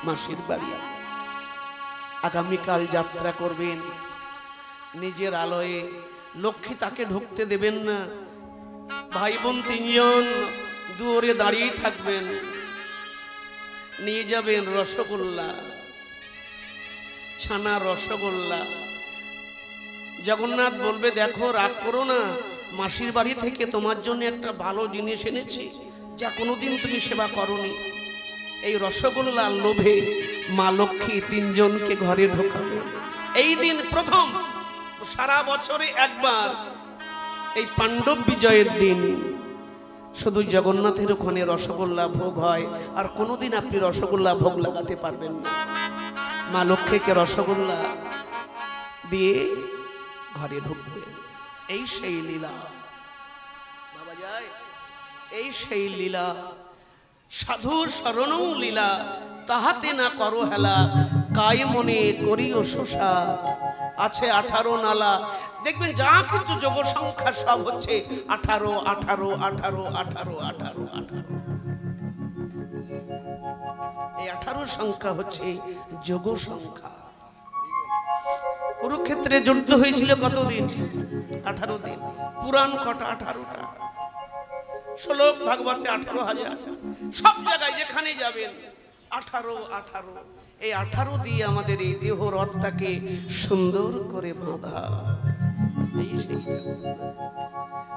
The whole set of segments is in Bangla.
মাসির বাড়ি। আগামীকাল যাত্রা করবেন নিজের আলোয়, লক্ষ্মী তাকে ঢুকতে দেবেন না। ভাই বোন তিনজন দুয়ারে দাঁড়িয়ে থাকবেন, নিয়ে যাবেন রসগোল্লা, ছানা রসগোল্লা। জগন্নাথ বলবে দেখো রাগ করো না, মাসির বাড়ি থেকে তোমার জন্য একটা ভালো জিনিস এনেছি, যা কোনোদিন তুমি সেবা করনি। এই রসগোল্লার লোভে মা লক্ষ্মী তিনজনকে ঘরে ঢোকাবে। এই দিন প্রথম, সারা বছরে একবার, এই পাণ্ডব বিজয়ের দিন শুধু জগন্নাথের ওখানে রসগোল্লা ভোগ হয়, আর কোনোদিন আপনি রসগোল্লা ভোগ লাগাতে পারবেন না। মা লক্ষ্মীকে রসগোল্লা দিয়ে ঘরে ঢুকবে। এই সেই লীলা বাবা যায়, এই সেই লীলা। সাধু শরণং লীলা, তাহাতে না করো হেলা, কায় মনে করিও শোষা। আছে 18 নালা। দেখবেন যা কিছু যোগ সংখ্যা সব হচ্ছে 18 18 18 18 18 18। এই 18 সংখ্যা হচ্ছে যোগ সংখ্যা। কুরুক্ষেত্রে যুদ্ধ হয়েছিল কতদিন? 18 দিন। পুরাণ কটা? 18টা। শ্লোক ভাগবতে 18,000। সব জায়গায় যেখানে যাবেন 18 18। এই 18 দিয়ে আমাদের এই দেহ রথটাকে সুন্দর করে বাঁধা।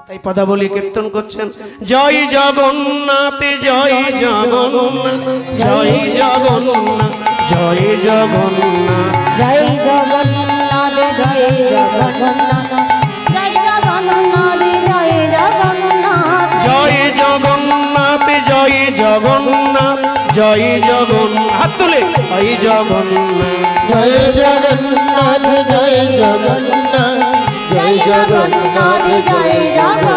তাই পদাবলী কীর্তন করছেন, জয় জগন্নাথ জয় জগন্নাথ জয় জগন্নাথ জয় জগন্নাথ জয় জগন্নাথ জয় জগন্নাথ জয় জগন্নাথ জয় জগন্নাথ জয় জগন্নাথ জয় জগন্নাথ জয় জগন্নাথ। হাত তুলে জয় জগন্নাথ জয় জগন্নাথ জয় জগন্নাথ জয় জগন্নাথ জয় জগন্নাথ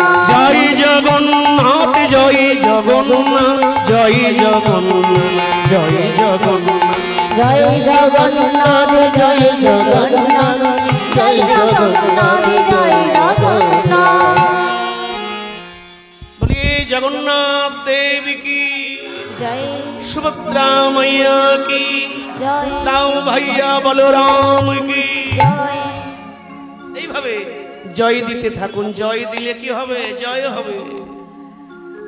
জয় জগন্নাথ জয় জগন্নাথ জয় জগন্নাথ জয় জগন্নাথ জয় জগন্নাথ জয় জগন্নাথ জয় জগন্নাথ জয় জগন্নাথ। বলিए जगन्नाथ देवी की জয় सुभद्रा मैया की জয় दाऊ भैया बलराम की জয়। এইভাবে জয় দিতে থাকুন। জয় দিলে কি হবে? জয় হবে।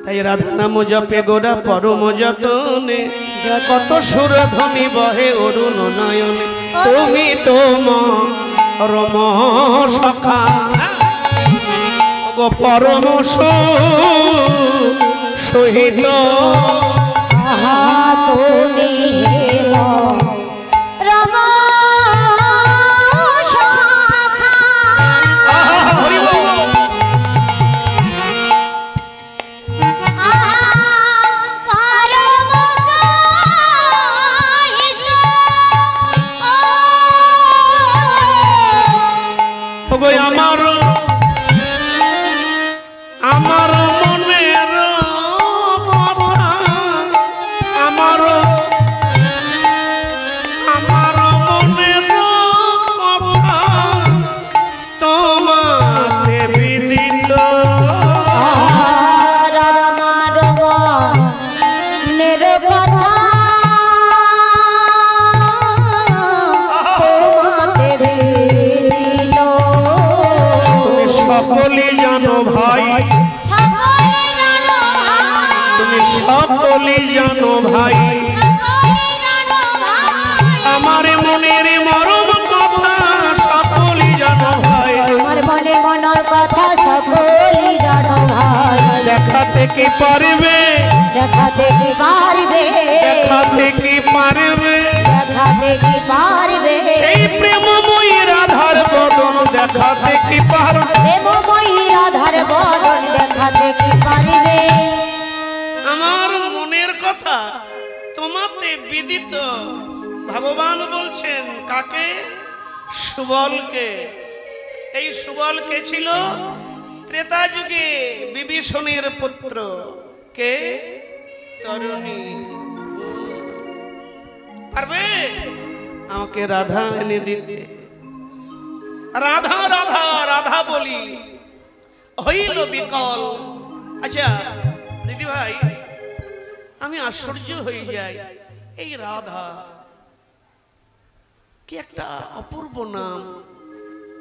তাই রাধা নাম জপে গোরা পরম যতনে, কত সুর ধ্বনি বহে অরুণ নয়নে। তুমি তো রম সখা গো পরম সহিত তুমি রম সখা পরম সহিত। ওগো আমার আমার মনের কথা, আমার আমার মনের কথা তোমাকে বিদিত। আমার মনের কথা তোমাতে দিল। তুমি সকলেই জানো ভাই, সকলে জানো ভাই, তুমি সকলেই জানো ভাই, সকলে জানো ভাই, আমার মনের মরম কথা সকলেই জানো ভাই। আমার মনে মনের কথা সকলে জানো ভাই। দেখাতে কি পারবে, দেখাতে কি পারবে, দেখাতে কি পারবে দেখাতে কি পারবে, এই প্রেমময়ী রাধার বদন দেখাতে কি পারবে। প্রেমময়ী রাধার বদন দেখাতে কি পারবে। আমার মনের কথা তোমাতে বিদিত। ভগবান বলছেন কাকে? সুবলকে। এই সুবল কে ছিল? ত্রেতা যুগে বিভীষণের পুত্র। কে? তরুণী। পারবে আমাকে রাধা এনে দিতে? রাধা রাধা রাধা বলি হইল বিকল। আচ্ছা দিদি ভাই, আমি আশ্চর্য হয়ে যাই, এই রাধা কি একটা অপূর্ব নাম,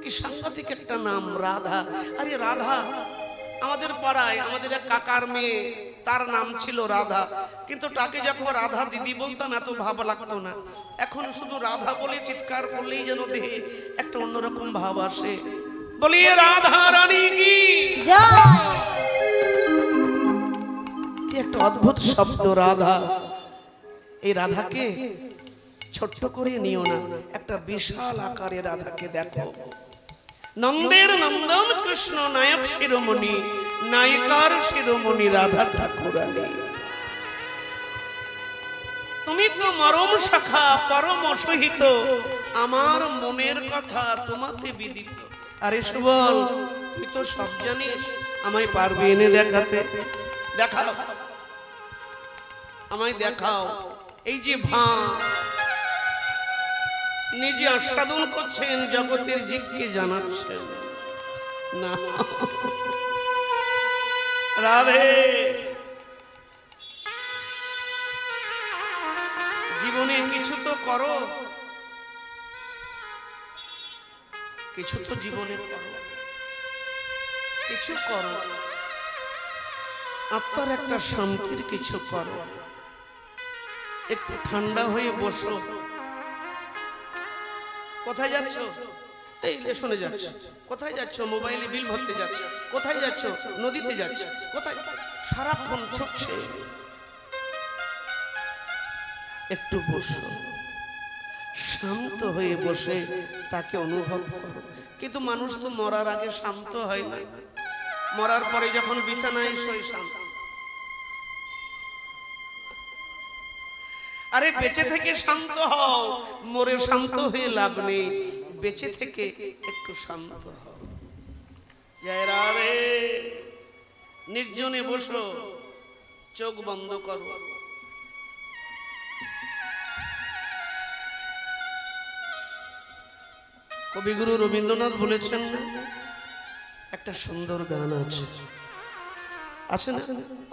কি সাংঘাতিক একটা নাম রাধা। আরে রাধা আমাদের পাড়ায় আমাদের এক কাকার মেয়ে, তার নাম ছিল রাধা, কিন্তু তাকে যখন রাধা দিদি বলতাম এত ভাব লাগতো না। এখন শুধু রাধা বলে চিৎকার করলেই যেন দেহে একটা অন্যরকম ভাব আসে। বলিয়ে রাধা রানী কি জয়। কি একটা অদ্ভুত শব্দ রাধা। এই রাধাকে ছোট্ট করে নিও না, একটা বিশাল আকারে রাধাকে দেখো। নন্দের নন্দন কৃষ্ণ নায়ক শিরোমণি, নায়িকার শিরোমণি রাধা ঠাকুরানী। তুমি তো মরম শাখা পরম সহিত, আমার মনের কথা তোমাতে বিদিত। আরে সুবল, তুই তো সব জানিস, আমায় পারবি এনে দেখাতে? দেখাও, আমায় দেখাও। এই যে ভাঁ নিজে আস্বাদন করছেন, জগতের জীবকে জানাচ্ছেন না। রাধে, জীবনে কিছু তো করো, কিছু তো জীবনে করো, কিছু করো, আত্মার একটা শান্তির কিছু করো। একটু ঠান্ডা হয়ে বসো। কোথায় যাচ্ছ? এই লেশনে যাচ্ছ। কোথায় যাচ্ছ? মোবাইলে বিল ভরতে যাচ্ছ। কোথায় যাচ্ছ? নদীতে যাচ্ছ। কোথায়? সারাক্ষণ ছুটছে। একটু বসো, শান্ত হয়ে বসে তাকে অনুভব করো। কিন্তু মানুষ তো মরার আগে শান্ত হয় না, মরার পরে যখন বিছানায় শোয় শান্ত। আরে বেঁচে থেকে শান্ত হও, মরে শান্ত হয়ে লাভ নেই। বেঁচে থেকে একটু শান্ত হও। জয় রাধে। নির্জনে বসো, চোখ বন্ধ করো। কবিগুরু রবীন্দ্রনাথ বলেছেন না, একটা সুন্দর গান আছে না,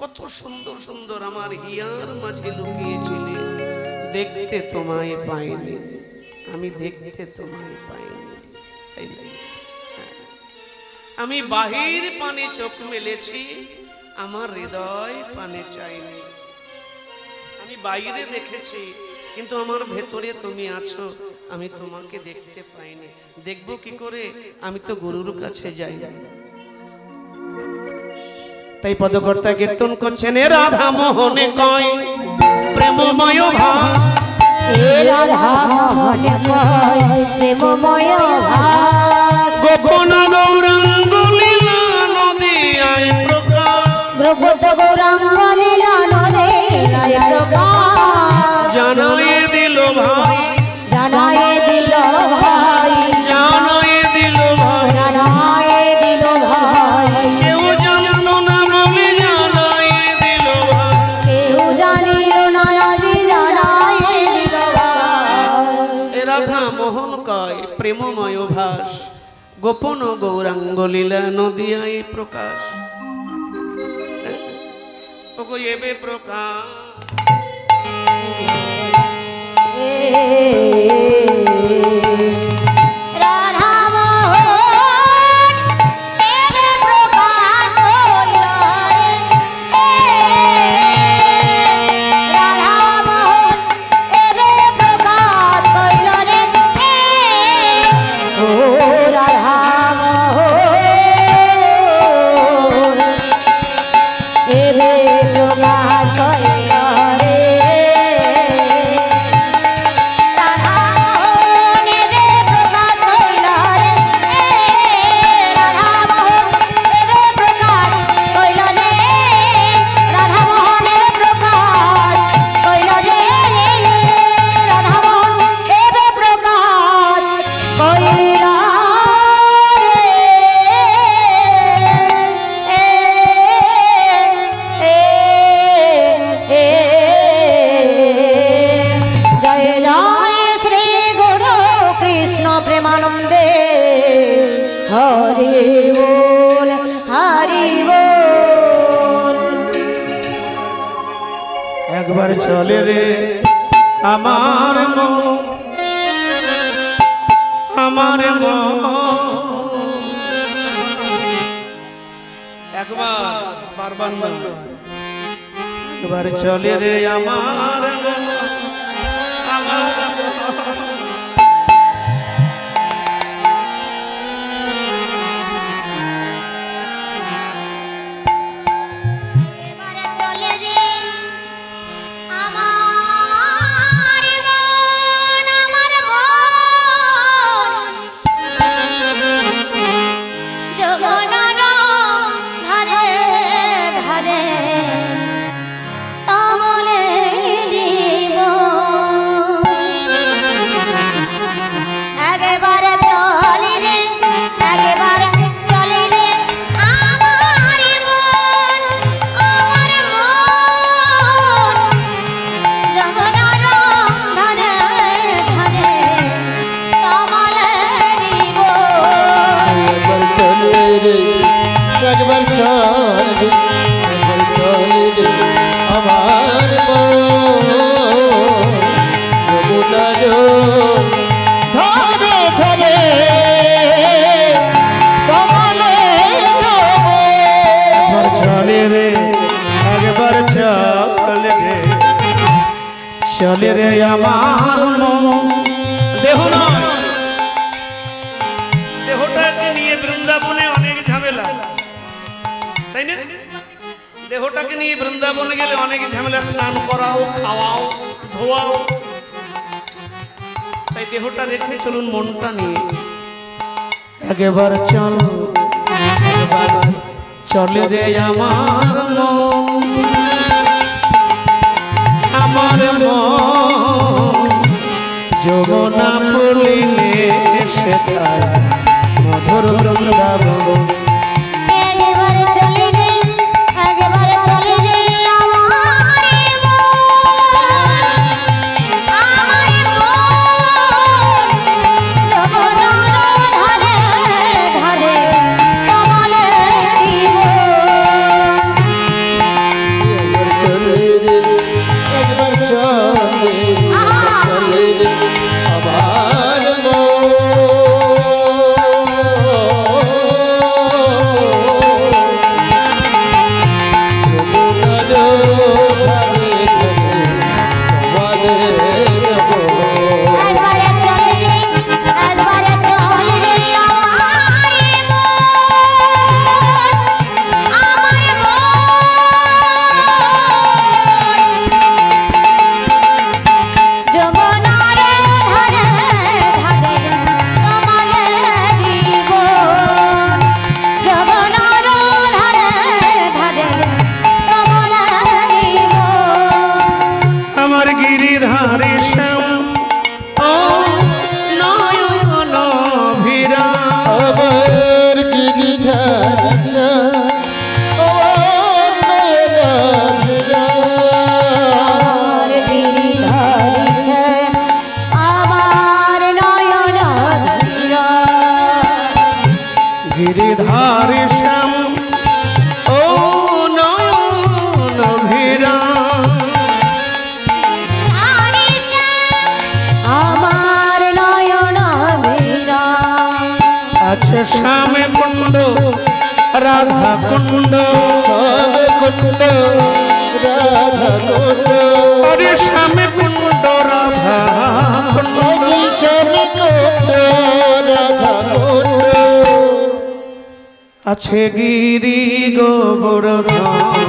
কত সুন্দর সুন্দর আমার হিয়ার মাঝে লুকিয়েছিলে, দেখতে তোমায় পাইনি, আমি দেখতে তোমায় পাইনি। তাই না? আমি বাহির পানে চোখ মেলেছি, আমার হৃদয় পানে চাইনি। আমি বাইরে দেখেছি, কিন্তু আমার ভেতরে তুমি আছো, আমি তোমাকে দেখতে পাইনি। দেখবো কি করে? আমি তো গুরুর কাছে যাই। তাই পদকর্তা কীর্তন করছেন, এ রাধা মোহনে কয় প্রেমময় ভাব, এ রাধা মোহনে কয় প্রেমময় ভাব, গোপন গৌরাঙ্গ লীলা নদিয়ায় প্রকাশ, দ্রৌপদ গৌরাঙ্গ লীলা নদিয়ায় প্রকাশ, জানায়ে দিল ভাই, জানায়ে দিল ভাই, জানায়ে দিল ভাই, জানায়ে দিল ভাই, কেউ জানতো না বলে জানায়ে দিল ভাই, কেউ জানিল না আজি জানায়ে দিল ভাই। এ রাধা মোহন কয় প্রেমময় ভাস, গোপন গৌরাঙ্গ লীলা নদিয়ায় প্রকাশ। ওগো এবে প্রকাশ, রাধা মোহন এবে প্রকাশ হইল রে, রাধা মোহন এবে প্রকাশ হইল রে, ও রাধা মোহন এবে প্রকাশ হইল রে, রাধা মোহন এবে প্রকাশ হইল রে, রাধা মোহন এবে প্রকাশ হইল রে, রাধা মোহন এবে প্রকাশ হইল রে, রাধা মোহন এবে প্রকাশ হইল রে। জয় জয় শ্রী গুরু কৃষ্ণ প্রেমানন্দে, হরি বল হরি বল। একবার চলে রে আমার মন আমার মন একবার বারবার না একবার চলে রে আমার মন আমার চলে রে আমার মন দেহ নয় দেহটাকে নিয়ে বৃন্দাবনে অনেক ঝামেলা তাই না দেহটাকে নিয়ে বৃন্দাবনে গেলে অনেক ঝামেলা স্নান করাও খাওয়াও ধোয়াও তাই দেহটা রেখে চলুন মনটা নিয়ে একবার চল একবার চলে রে আমার মন আমার মন যমুনা পলিনে সেটায় মধুর বৃন্দাবন একবার চলে রে আমার গিরিধারী শ্যাম ও নয়ন ভিরা আমার নয়ন ভিরা আছে শ্যামে কুণ্ড রাধা কুণ্ড শ্যামে কুণ্ড রাধা কুণ্ড আরে শ্যামে কুণ্ড রাধা কুণ্ড শ্যামে কুণ্ড রাধা কুণ্ড আছে গিরি গোবর্ধন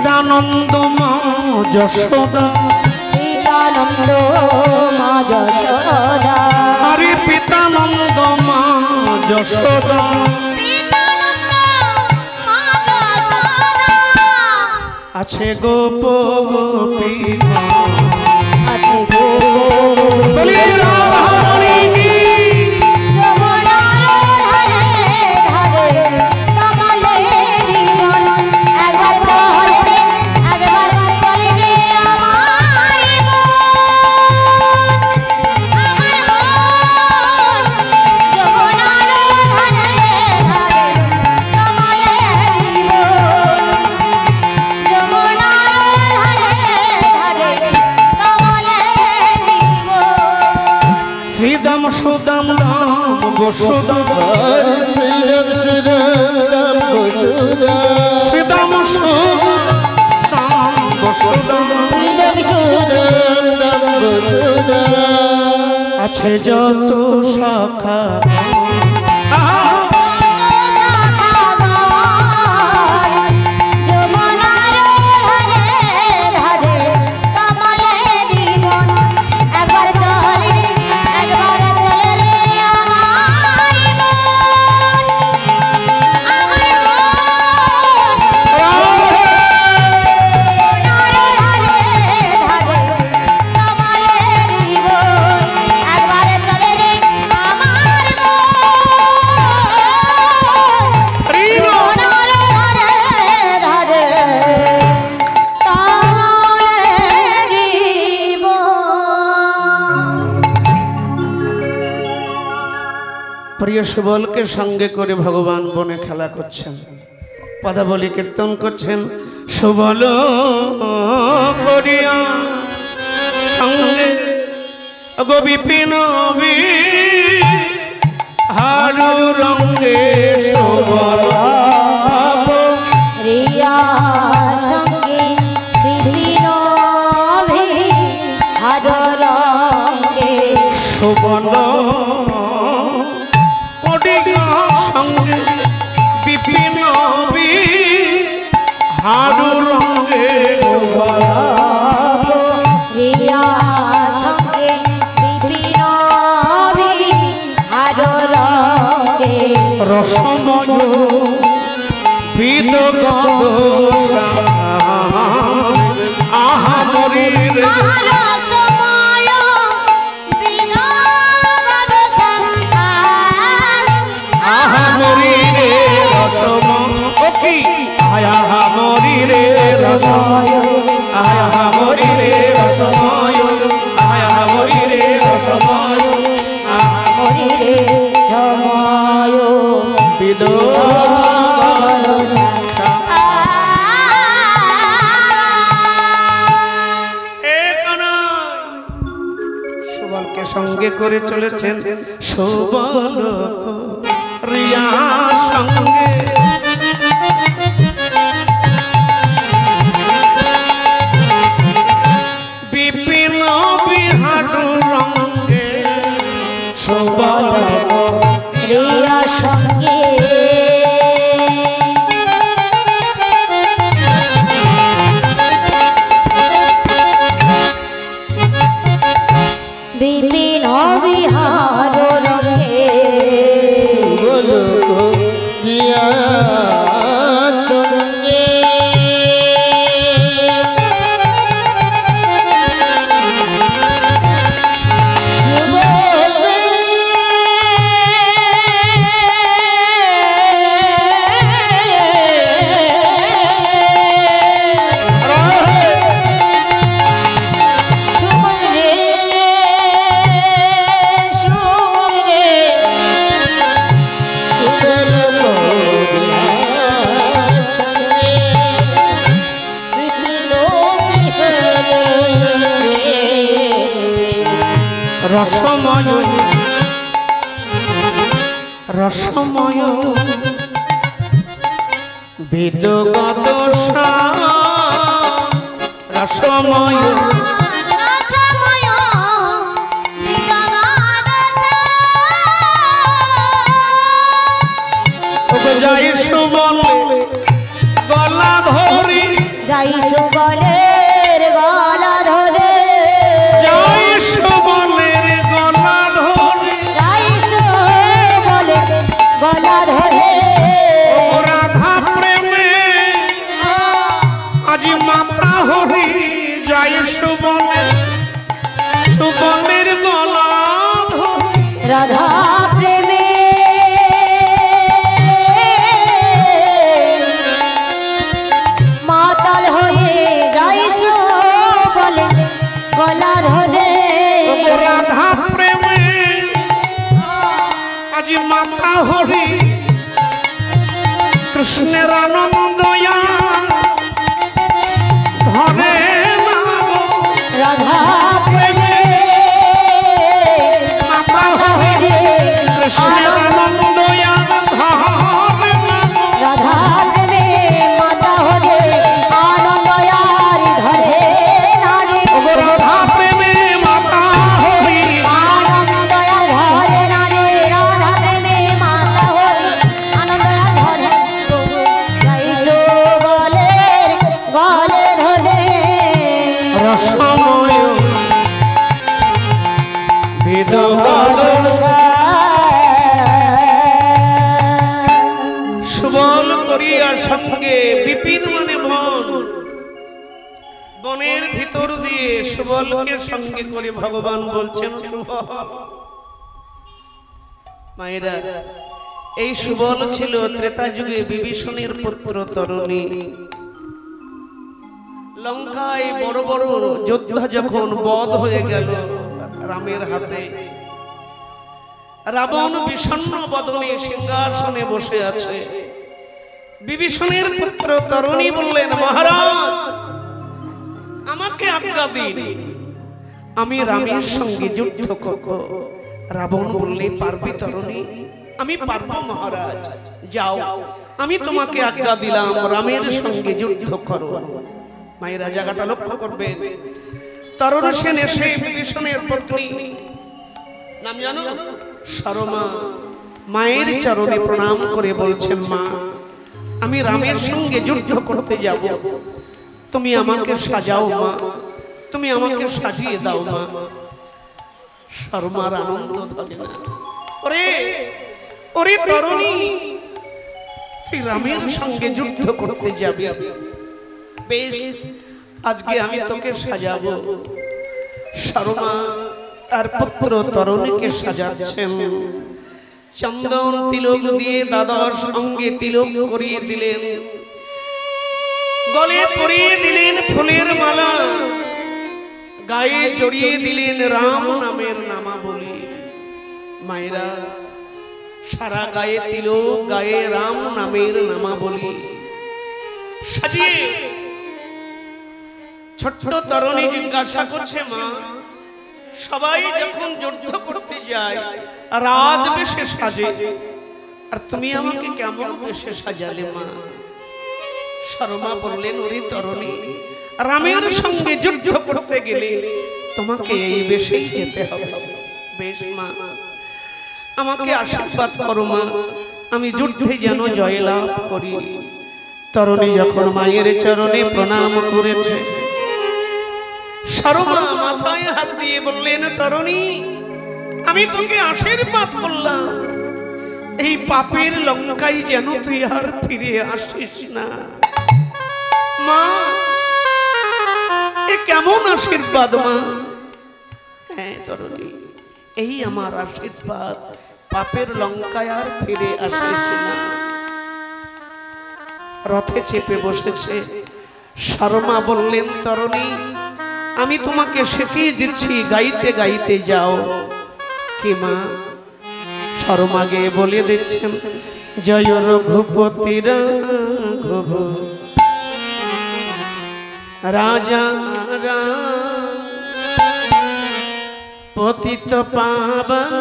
পিতানন্দ মা যশোদা পিতানন্দ মা যশোদা হরে পিতানন্দ মা যশোদা আছে গোপ গোপী আছে গো বলি রাধারণী শ্রীদাম সুদাম দাম বসুদাম শ্রীরাম সুদাম দাম বসুদাম শ্রীদাম সুদাম দাম বসুদাম শ্রীরাম সুদাম দাম বসুদাম আছে যত শাখা প্রিয় সুবলকে সঙ্গে করে ভগবান বনে খেলা করছেন, পদাবলী কীর্তন করছেন। সুবল করিয়া সঙ্গে গো বিপিন হারু রঙ্গে সুবল রিয়া সঙ্গে বিভিন্ন হার রঙে সুবল সঙ্গে বিপিন হারু রঙ্গে রিয়া সঙ্গে বিভিন্ন হার রঙে রসময় বিদ আহা মরির আহা মরিরে রসময় আহা মরিরে রসময় আহা মরিরে রসময় আহা মরিরে সময় বিদ সুবলকে সঙ্গে করে চলেছেন সুবল রিয়া সঙ্গে বিপিন বিহারু রঙ্গে সুবল রিয়া সঙ্গে বিপিন বিহার রঙ্গে বলো দিয়া সঙ্গে রসময় রসময় বিদগত রসময় যাই সুবলে গলা ধরি যাই সুবলের গলা ধরে যাই সুবলের গলা ধরি যাই সুবলের গলা ধরে রাধা প্রেমে আজি মাতা হরি যাই সুবলের গলা ধরি রাধা প্রেমে মাতাল হয়ে যাই সুবলের গলা ধরে রাধা প্রেমে আজি মাতা হরি কৃষ্ণের আনন্দয়া ধরে না গো। রাধা প্রেমে মাতা সঙ্গে বিপিন মানে বন, বনের ভিতর দিয়ে সুবলকে সঙ্গে করে ভগবান বলছেন সুবল। মায়েরা, এই সুবল ছিল ত্রেতা যুগে বিভীষণের পুত্র তরুণী। লঙ্কায় বড় বড় যোদ্ধা যখন বধ হয়ে গেল রামের হাতে, রাবণ বিষণ্ণ বদনে সিংহাসনে বসে আছে। বিভীষণের পুত্র তরুণী বললেন, মহারাজ আমাকে আজ্ঞা দিন, আমি রামের সঙ্গে যুদ্ধ করব। রাবণ বললে, পারবি তরুণী? আমি পারবো মহারাজ, যাও, আমি তোমাকে আজ্ঞা দিলাম, রামের সঙ্গে যুদ্ধ করো। মায়েরা জায়গাটা লক্ষ্য করবেন। তরুণ সেন এসে বিভীষণের পত্নী, নাম জানো? সরমা, মায়ের চরণে প্রণাম করে বলছেন, মা আমি রামের সঙ্গে যুদ্ধ করতে যাব, তুমি আমাকে সাজাও মা, তুমি আমাকে সাজিয়ে দাও মা। শর্মার আনন্দ ধরে না। ওরে ওরে তরুণী, তুই রামের সঙ্গে যুদ্ধ করতে যাবি, বেশ আজকে আমি তোকে সাজাবো। শর্মা তার পুত্র তরুণীকে সাজাচ্ছেন। চন্দন তিলক দিয়ে দাদার সঙ্গে তিলক করিয়ে দিলেন, গলে পরিয়ে দিলেন ফুলের মালা, গায়ে জড়িয়ে দিলেন রাম নামের নামাবলী। মায়েরা, সারা গায়ে তিলক, গায়ে রাম নামের নামাবলী সাজিয়ে ছোট্ট তরুণী জিজ্ঞাসা করছে, মা সবাই যখন যুদ্ধ করতে যায় রাজ বেশে সাজে, আর তুমি আমাকে কেমন বেশে সাজালে মা? শর্মা বললেন, ওরে তরুণী, রামের সঙ্গে যুদ্ধ করতে গেলে তোমাকে এই বেশেই যেতে হবে। বেশ মা, আমাকে আশীর্বাদ করো মা, আমি যুদ্ধে যেন জয়লাভ করি। তরুণী যখন মায়ের চরণে প্রণাম করেছে, শর্মা মাথায় হাত দিয়ে বললেন, তরুণী আমি তোকে আশীর্বাদ করলাম, এই পাপের লঙ্কায় যেন তুই আর ফিরে আসিস না। মা এ কেমন আশীর্বাদ মা? হ্যাঁ তরুণী, এই আমার আশীর্বাদ, পাপের লঙ্কায় আর ফিরে আসিস না। রথে চেপে বসেছে। শর্মা বললেন, তরুণী আমি তোমাকে শিখিয়ে দিচ্ছি, গাইতে গাইতে যাও। কি মা? শর্মা গিয়ে বলে দিচ্ছেন, জয় রঘুপতি রাঘব রাজা রাম পতিত পাবন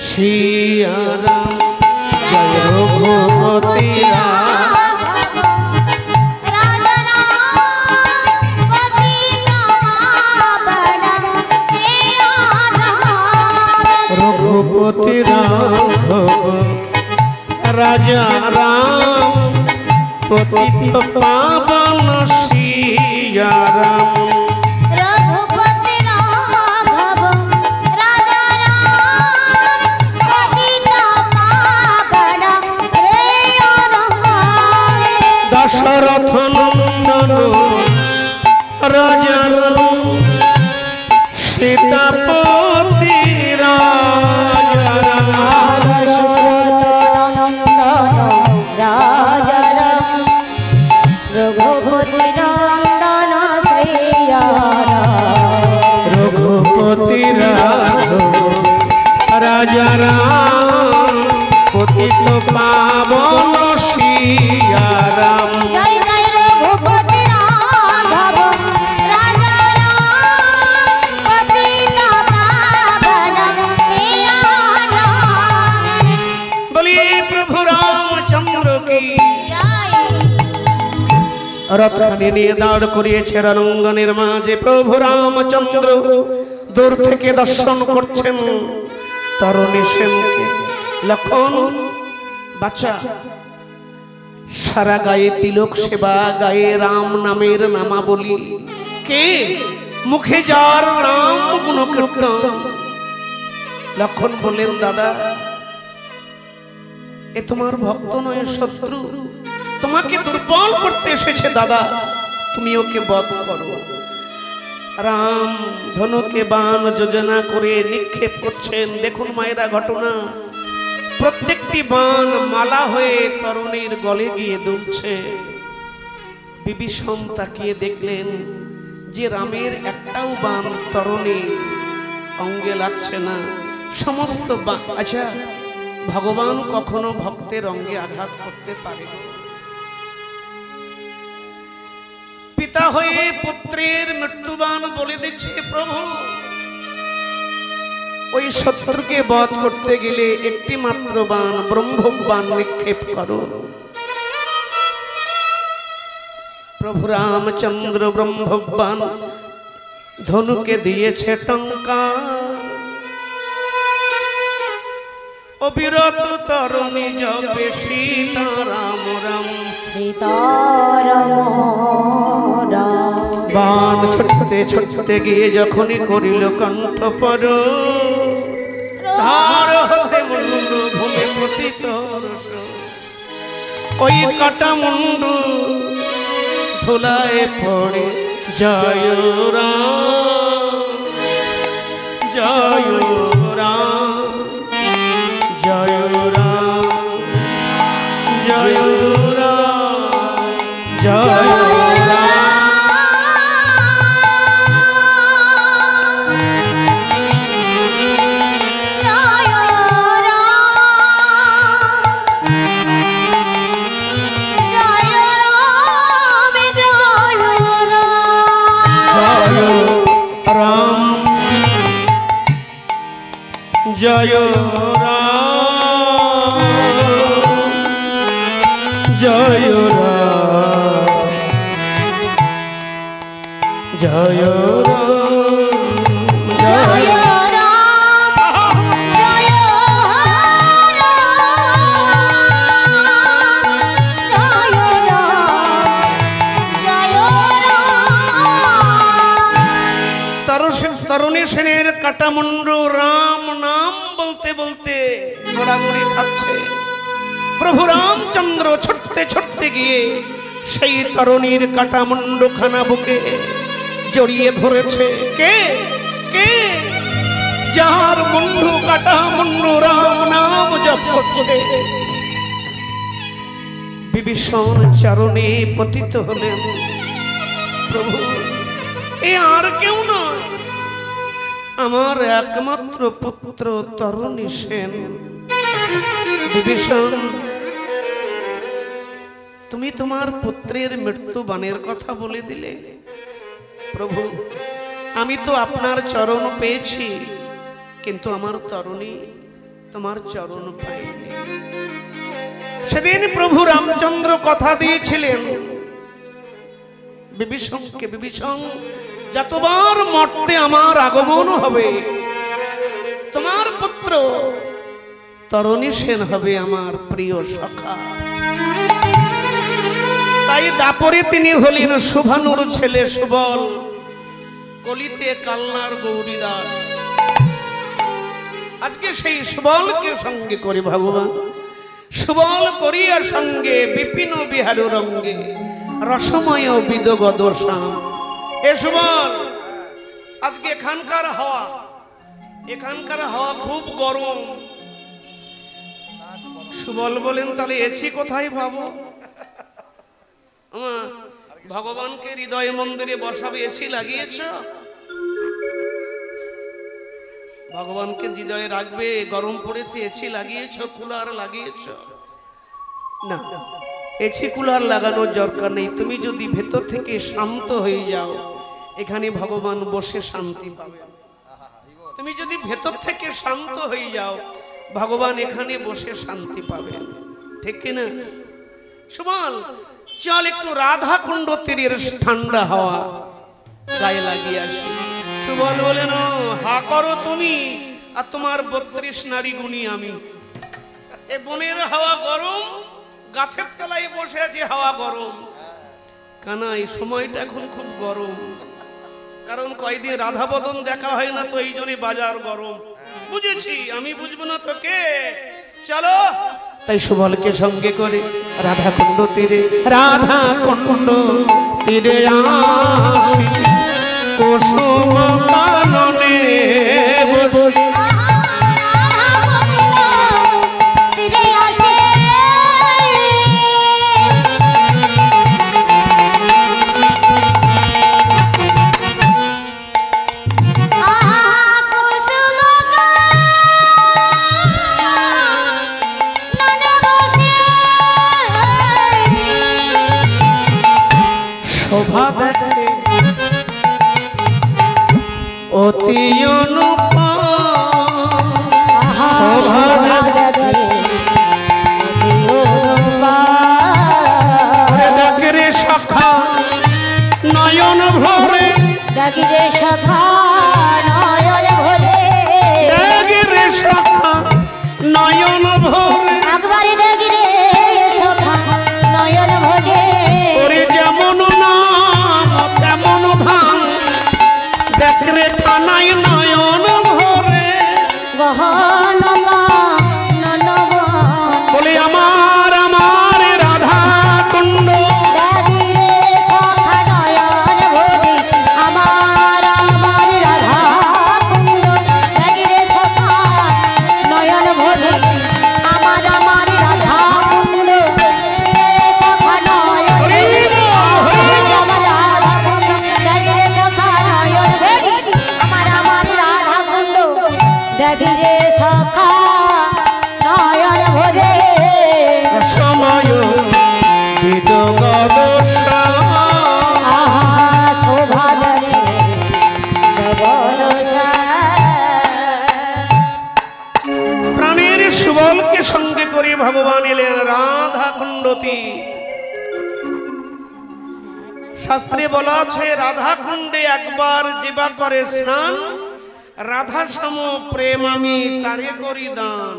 সিয়া রাম, জয় রঘুপতি রাঘব রঘুপতি রাঘব রাজা রাম পতিত পাবন সিয়া রাম। রঘুপতি রাঘব রাজা রাম পতিত পাবন সিয়া রাম। দশরথ নন্দন রাজা রাম সীতাপতি রাজা রাম। রাজা রাম রঘুপতি নন্দন শ্রীয়া রাম। রঘুপতি রাঘব রাজা রাম পতিত পাবন সিয়া রাম। জয় জয় রঘুপতি রাঘব রাজা রাম পতিত পাবন সিয়া রাম। বলি প্রভু রামচন্দ্র কি। রথখানি নিয়ে দাঁড় করিয়েছে রণাঙ্গনের মাঝে। প্রভু রামচন্দ্র দূর থেকে দর্শন করছেন তরুণী সেনকে। লক্ষণ বাচ্চা, সারা গায়ে তিলক সেবা, গায়ে রাম নামের নামাবলী। কে? মুখে যার রাম গুণকীর্তন। লক্ষণ বললেন, দাদা এ তোমার ভক্ত নয়, শত্রু। তোমাকে দুর্বল করতে এসেছে দাদা, তুমি ওকে বধ করো। রাম ধনুকে বাণ যোজনা করে নিক্ষেপ করছেন। দেখুন মায়েরা ঘটনা, প্রত্যেকটি বাণ মালা হয়ে তরুণীর গলে গিয়ে দুলছে। বিভীষণ তাকিয়ে দেখলেন যে রামের একটাও বাণ তরুণী অঙ্গে লাগছে না, সমস্ত বাণ। আচ্ছা, ভগবান কখনো ভক্তের অঙ্গে আঘাত করতে পারে না। পিতা হয়ে পুত্রের মৃত্যুবাণ বলে দিচ্ছে, প্রভু ওই শত্রুকে বধ করতে গেলে একটি মাত্র বাণ ব্রহ্মবাণ নিক্ষেপ করো। প্রভু রামচন্দ্র ব্রহ্মবাণ ধনুকে দিয়েছে টঙ্কা। অবিরত তরুণী জপে সীতারাম রাম সীতারাম রাম। বাণ ছুটতে ছুটতে গিয়ে যখনই করিল কণ্ঠপর, ধার হতে মুন্ডু ভূমি পতিত রস। ওই কাটা মুন্ডু ধুলায় পড়ে জয় রাম জয় রাম জয় রাম জয় রাম জয় রাম। জয় রাম জয় রাম জয় রাম জয় তরুণী সেনের কাটামুন্ডু রাম নাম বলতে বলতে গোড়াগুড়ি খাচ্ছে। প্রভু রামচন্দ্র ছুটতে ছুটতে গিয়ে সেই তরুণীর কাটামুন্ডু খানা বুকে জড়িয়ে ধরেছে। কে কে? যার মুন্ডু কাটামুন্ডু রাম নাম জপ করছে। বিভীষণ চরণে পতিত হলেন। প্রভু, এ আর কেউ নয়, আমার একমাত্র পুত্র তরুণী সেন। বিভীষণ, তুমি তোমার পুত্রের মৃত্যুবাণের কথা বলে দিলে। প্রভু, আমি তো আপনার চরণ পেয়েছি, কিন্তু আমার তরুণী তোমার চরণ পাইনি। সেদিন প্রভু রামচন্দ্র কথা দিয়েছিলেন বিভীষণকে, বিভীষণ যতবার মর্তে আমার আগমন হবে, তোমার পুত্র তরুণী সেন হবে আমার প্রিয় সখা। তাই দাপরে তিনি হলেন শুভানুর ছেলে সুবল, কলিতে কালনার গৌরীদাস। আজকে সেই সুবলকে সঙ্গে করে ভগবান, সুবল করিয়া সঙ্গে বিপিন বিহার রঙ্গে রসময় বিদগদ শ্যাম। এ সুবল, আজকে এখানকার হাওয়া খুব গরম। সুবল বলেন, তাহলে এসি কোথায় পাবো? ভগবানকে হৃদয় মন্দিরে বসাবে, এসি লাগিয়েছ? ভগবানকে হৃদয়ে রাখবে, গরম পড়েছে, এসি লাগিয়েছ, কুলার লাগিয়েছ? না, এসি কুলার লাগানোর দরকার নেই। তুমি যদি ভেতর থেকে শান্ত হয়ে যাও, এখানে ভগবান বসে শান্তি পাবে। তুমি যদি ভেতর থেকে শান্ত হয়ে যাও, ভগবান এখানে বসে শান্তি পাবে, ঠিক কিনা? সুবল, চল একটু রাধা কুণ্ড তীরের ঠান্ডা হাওয়া গায়ে লাগিয়ে আসি। সুবল বলেন, হা করো তুমি, আর তোমার 32 নারী গুণী আমি। এ বনের হাওয়া গরম, গাছের তলায় বসে আছে, হাওয়া গরম। কানাই, সময়টা এখন খুব গরম, কারণ কয়দিন রাধা বদন দেখা হয় না, তো এই জন্য বাজার গরম। বুঝেছি, আমি বুঝবো না তো কে? চলো তাই সুবলকে সঙ্গে করে রাধা কুণ্ড তীরে, রাধা কুণ্ড তীরে আসি কুসুম কাননে বসি। শোভা দেখে অতি অনুপম, শোভা দেখে দেখে রে সখা নয়ন ভরে, দেখি রে সখা নয়ন ভরে, দেখে রে সখা নয়ন ভরে, একবারে দেখি রে সখা নয়ন ভরে। ওরে যেমন নাম তেমন ধাম, দেখ রে কানাই নয়ন ভরে, গহন গহন বলে আমার আমার রাধা কুণ্ড, দেখি রে সখা নয়ন ভরে, আমার আমার রাধা কুণ্ড, দেখি রে সখা নয়ন ভরে, আমার আমার রাধা কুণ্ড, সখা নয়ন ভরে, আমার রাধা কুণ্ড, দেখি রে সখা নয়ন ভরে, আমার আমার রাধা কুণ্ড, দেখি রে সখা নয়ন ভরে। সময় বিদগদশা, আহা শোভা দেখে গগনসা। প্রাণের সুবলকে সঙ্গে করে ভগবান এলেন রাধা কুণ্ডতি। শাস্ত্রে বলা আছে রাধা কুণ্ডে একবার যেবা করে স্নান, রাধা সম প্রেম আমি তারে করি দান।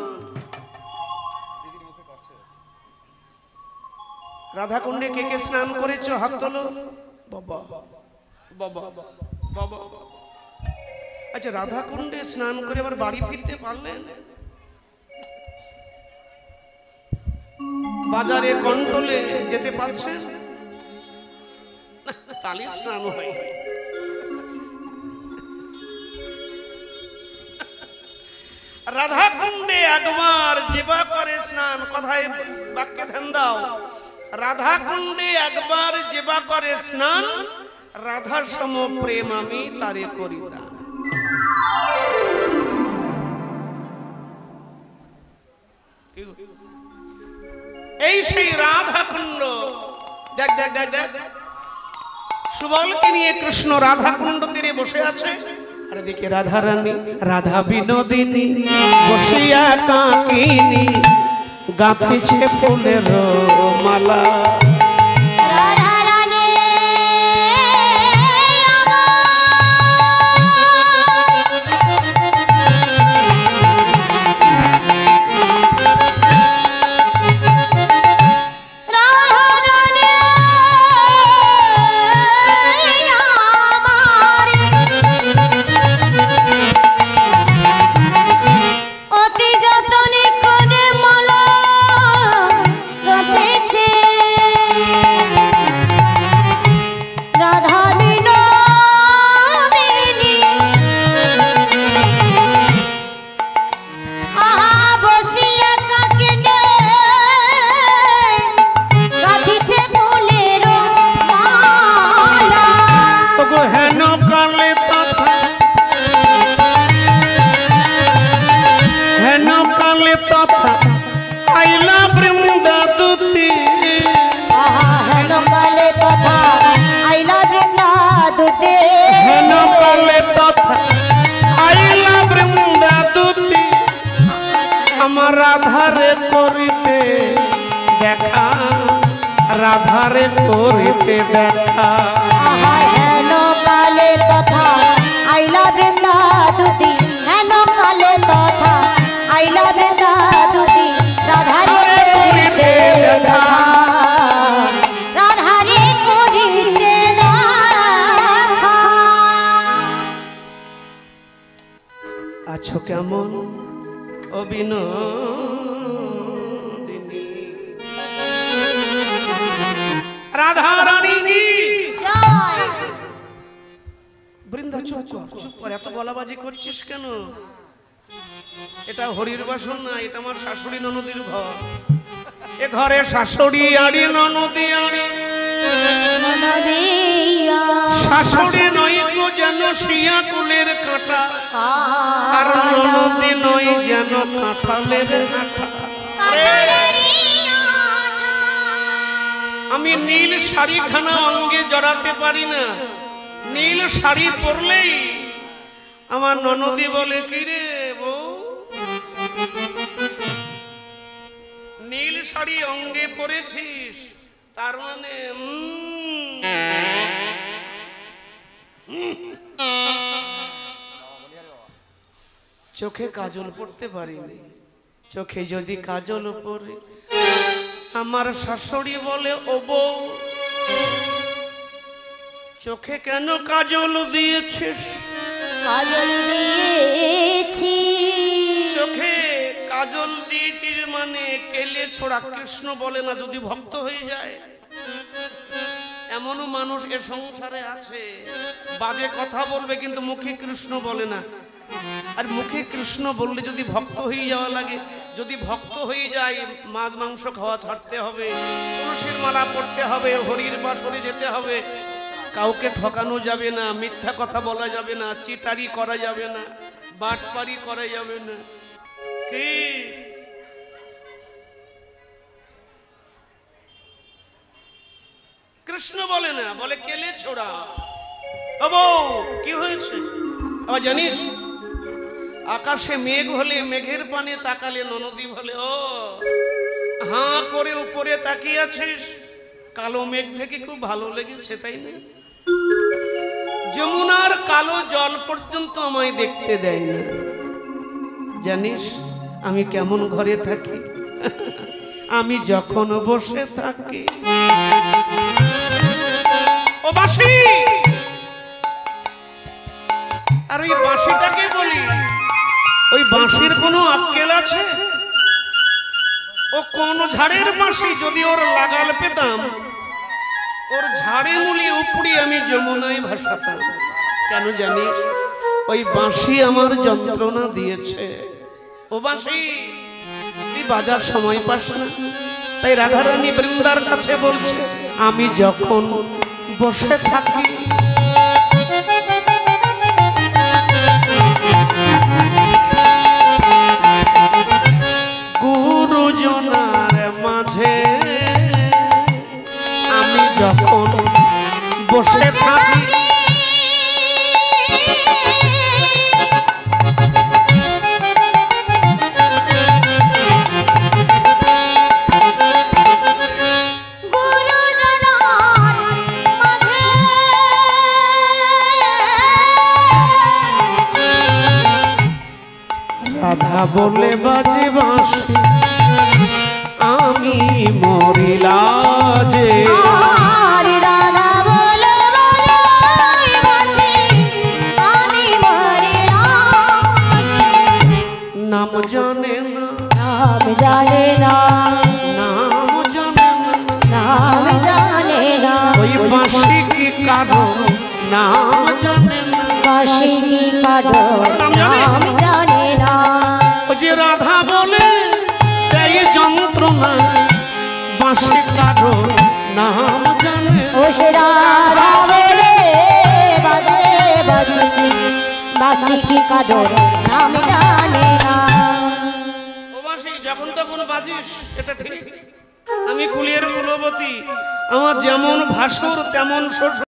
রাধা কুণ্ডে কে কে স্নান করেছো হাত তোলো। বাবা বাবা বাবা, আচ্ছা রাধা কুণ্ডে স্নান করে আবার বাড়ি ফিরতে পারলেন? বাজারে কন্ট্রোলে যেতে পারছেন? তালি স্নান হয়। রাধা কুণ্ডে একবার যেবা করে স্নান, কথায় বাক্যে ধ্যান দাও। রাধা কুণ্ডে একবার যেবা করে স্নান, রাধার সম প্রেম আমি তারে করি দান। এই সেই রাধা কুণ্ড। দেখ দেখ দেখ দেখ, সুবলকে নিয়ে কৃষ্ণ রাধা কুণ্ড তীরে বসে আছে, আর দেখে রাধা রানী রাধা বিনোদিনী বসিয়া কাকিনী গাঁথিছে ফুলের মালা। রাধা রানী অতি যতনে করে মালা গাঁথেছে, রাধা বিনোদিনী আহা বসিয়া কাকিনে গাঁথিছে ফুলের মালা। ওগো হেন কালে তথা, হেন কালে তথা আইলা বৃন্দা দুতি। আহা হেন কালে তথা আইলা বৃন্দা দুতে, হেন কালে তথা আইলা বৃন্দা দুতি। আমার রাধারে করিতে দেখা, রাধারে করিতে দেখা। আহা হেন কালে তথা আইলা বৃন্দা দুতি, হেন কালে তথা আইলা বৃন্দা দুতি। রাধারে করিতে দেখা, রাধারে করিতে দেখা। আছো কেমন অবিনোদিনী? রাধা রানী কি জয়। বৃন্দা চুপ কর, চুপ কর, এত গলাবাজি করছিস কেন? এটা হরির বাসন না, এটা আমার শাশুড়ি ননদির ঘর। এ ঘরে শাশুড়ি আড়ি ননদি আড়ি, মনদিয়া শাশুড়ি নয় গো যেন শিয়া কুলের কাঁটা, আর ননদি নয় যেন কাঁঠালের আঠা। আমি নীল শাড়িখানা অঙ্গে জড়াতে পারি না, নীল শাড়ি পরলেই আমার ননদি বলে কি রে বউ, নীল শাড়ি অঙ্গে পরেছিস তার মানে চোখে কাজল পড়তে পারিনি, চোখে যদি কাজল পরে আমার শাশুড়ি বলে ও বউ চোখে কেন কাজল দিয়েছিস? কাজল দিয়েছি, চোখে কাজল দিয়েছিস মানে কেলে ছোড়া কৃষ্ণ বলে না যদি ভক্ত হয়ে যায়। এমনও মানুষ এ সংসারে আছে বাজে কথা বলবে কিন্তু মুখে কৃষ্ণ বলে না, আর মুখে কৃষ্ণ বললে যদি ভক্ত হয়ে যাওয়া লাগে, যদি ভক্ত হয়ে যায় মাছ মাংস খাওয়া ছাড়তে হবে, তুলসীর মালা পড়তে হবে, হরির বাসরে যেতে হবে, কাউকে ঠকানো যাবে না, মিথ্যা কথা বলা যাবে না, চিটারি করা যাবে না, বাটপারি করা যাবে না। কি কৃষ্ণ বলে না, বলে কেলে ছোড়া। বাবু কি হয়েছে আবার জানিস? আকাশে মেঘ হলে মেঘের পানে তাকালে ননদি বলে ও হাঁ করে উপরে তাকিয়ে আছিস, কালো মেঘ থেকে খুব ভালো লেগেছে তাই না? যমুনার কালো জল পর্যন্ত আমায় দেখতে দেয় না। জানিস আমি কেমন ঘরে থাকি? আমি যখন বসে থাকি ও বাঁশি, আর ওই বাঁশিটাকে বলি ওই বাঁশির কোনো আক্কেল আছে? ও কোন ঝাড়ের বাঁশি, যদি ওর লাগাল পেতাম ওর ঝাড়ে মুলি উপড়ি আমি যমুনায় ভাসাতাম। কেন জানিস? ওই বাঁশি আমার যন্ত্রণা দিয়েছে। ও বাঁশি তুই বাজার সময় পাস না, তাই রাধারানী বৃন্দার কাছে বলছে আমি যখন বসে থাকি গুরুজনার মাঝে, আমি যখন বসে থাকি রাধা বলে বাজে বাঁশি আমি মরিলা যে, রাধা বলে বাজাই বাঁশি আমি মরিলাম। নাম জানে না, নাম জানে না, নাম জানে না, নাম জানে না, ওই বাঁশি কি কারো নাম জানে না, বাঁশি কি কারো নাম জানে না। ও যে রাধা বলে এই যন্ত্রণা বাঁশি কারো নাম জানে, ও সে রাধা বলে বাজে বাঁশি, বাঁশি কি কারো নাম জানে না। ও বাঁশি যখন তখন বাজিস এটা ঠিক? আমি কুলের কুলবতী, আমার যেমন ভাসুর তেমন শ্বশুর।